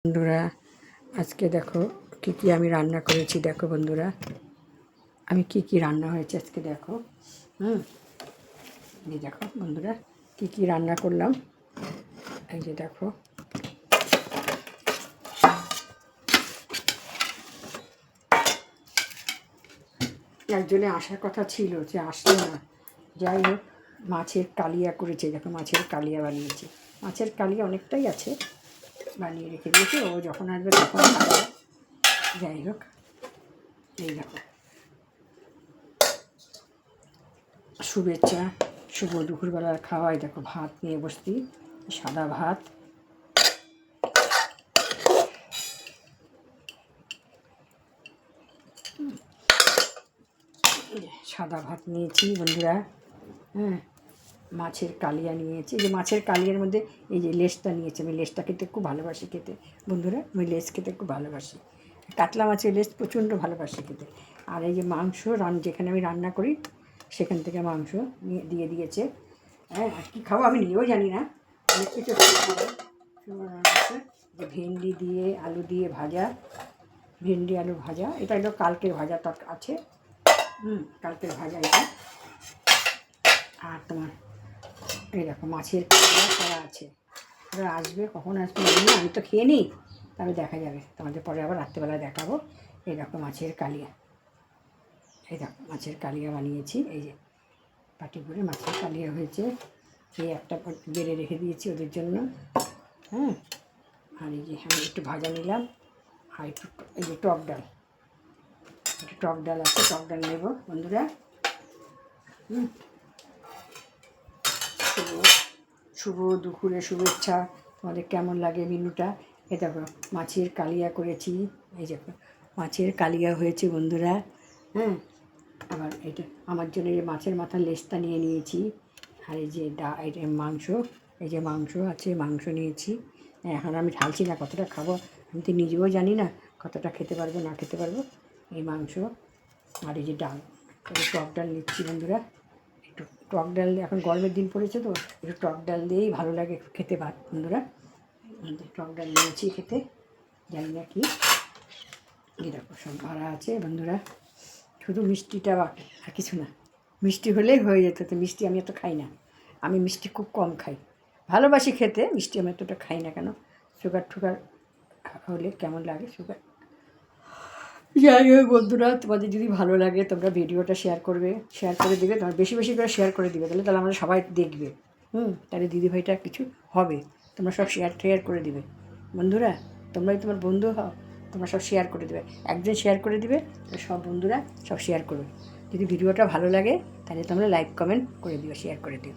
বন্ধুরা আজকে দেখো কি আমি রান্না করেছি। দেখো বন্ধুরা আমি কি রান্না হয়েছে আজকে দেখো। এই দেখো বন্ধুরা কি রান্না করলাম। এই যে দেখো একজনে আসার কথা ছিল, যে আসলো না। যাই হোক, মাছের কালিয়া করেছে। দেখো মাছের কালিয়া বানিয়েছে। মাছের কালিয়া অনেকটাই আছে, বানিয়ে রেখে দিয়েছে। ও যখন আসবে তখন খাবে। যাই হোক, এই দেখো শুভেচ্ছা, শুভ দুপুরবেলার খাওয়াই। দেখো ভাত নিয়ে বসছি, সাদা ভাত। সাদা ভাত নিয়েছি বন্ধুরা। মাছের কালিয়া নিয়েছি। যে মাছের কালিয়ার মধ্যে এই যে লেজটা নিয়েছি। আমি লেজটা খেতে খুব ভালোবাসি খেতে বন্ধুরা। আমি লেজ খেতে খুব ভালোবাসি। কাতলা মাছের লেজ প্রচণ্ড ভালোবাসি খেতে। আর এই যে মাংস যেখানে আমি রান্না করি সেখান থেকে মাংস দিয়ে দিয়েছে। আর কী খাবো আমি নিজেও জানি না, অনেক কিছু খাবো। যে ভেন্ডি দিয়ে আলু দিয়ে ভাজা, ভেন্ডি আলু ভাজা। এটা হলো কালকের ভাজা আছে। কালকের ভাজা এটা। আর তোমার এই দেখো মাছের কালিয়া করা আছে। ওরা আসবে, কখন আসবে জানি না। আমি তো খেয়ে নিই, তবে দেখা যাবে তোমাদের পরে আবার রাত্রেবেলায় দেখাবো। এই দেখো মাছের কালিয়া। এই দেখো মাছের কালিয়া বানিয়েছি। এই যে পাটি করে মাছের কালিয়া হয়েছে। এই একটা বেড়ে রেখে দিয়েছি ওদের জন্য। আর এই যে আমি একটু ভাজা নিলাম। আর একটু এই যে টক ডাল, একটু টক ডাল আছে, টক ডাল নেব বন্ধুরা। শুভ দুপুরে শুভেচ্ছা। তোমাদের কেমন লাগে মেনুটা? এ দেখো মাছের কালিয়া করেছি। এই দেখো মাছের কালিয়া হয়েছে বন্ধুরা। আবার এটা আমার জন্য এই মাছের মাথার লেজটা নিয়ে নিয়েছি। আর এই যে এই মাংস, এই যে মাংস আছে, মাংস নিয়েছি। এখন আমি ঢালছি না, কতটা খাবো আমি তো নিজেও জানি না, কতটা খেতে পারবো না খেতে পারবো। এই মাংস আর এই যে ডাল, টক ডাল নিচ্ছি বন্ধুরা। একটু টক ডাল, এখন গরমের দিন পড়েছে তো একটু টক ডাল দিয়েই ভালো লাগে খেতে ভাত বন্ধুরা। টক ডাল নিয়েছি খেতে, জানি না কি। এরকম সব ভরা আছে বন্ধুরা। শুধু মিষ্টিটা বাকি, আর কিছু না। মিষ্টি হলেই হয়ে যেত, তো মিষ্টি আমি এত খাই না। আমি মিষ্টি খুব কম খাই, ভালোবাসি খেতে। মিষ্টি আমি এতটা খাই না। কেন, সুগার হলে কেমন লাগে সুগার। যাই হোক বন্ধুরা, তোমাদের যদি ভালো লাগে তোমরা ভিডিওটা শেয়ার করে দেবে। তোমার বেশি বেশি করে শেয়ার করে দিবে, তাহলে আমরা সবাই দেখবে। তাহলে দিদিভাইটা কিছু হবে। তোমরা সব শেয়ার করে দিবে বন্ধুরা। তোমরাই তোমার বন্ধু হও, তোমরা সব শেয়ার করে দেবে। একজন শেয়ার করে দিবে, সব বন্ধুরা সব শেয়ার করবে। যদি ভিডিওটা ভালো লাগে তাহলে তোমরা লাইক কমেন্ট করে দিও, শেয়ার করে দিও।